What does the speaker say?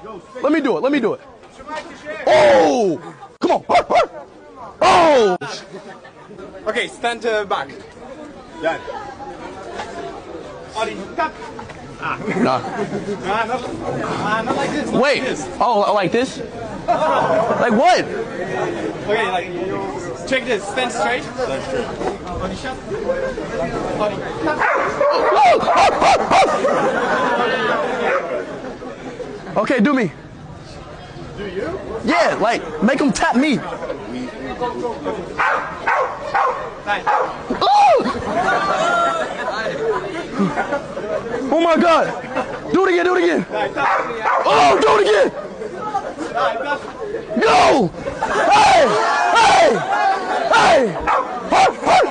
do it. Let me do it. Let me do it. Oh! Come on. Oh! Okay, stand back. Done. Ollie, cut. Nah. Not like this. Wait. Like this. Oh, like this? Like what? Okay, like, check this. Stand straight. Stand straight. Ollie, shut. Ollie, cut. Okay, do me. Do you? Yeah, like, make them tap me. Nice. Oh my God. Do it again, do it again. Oh, do it again. Go. Hey, hey, hey.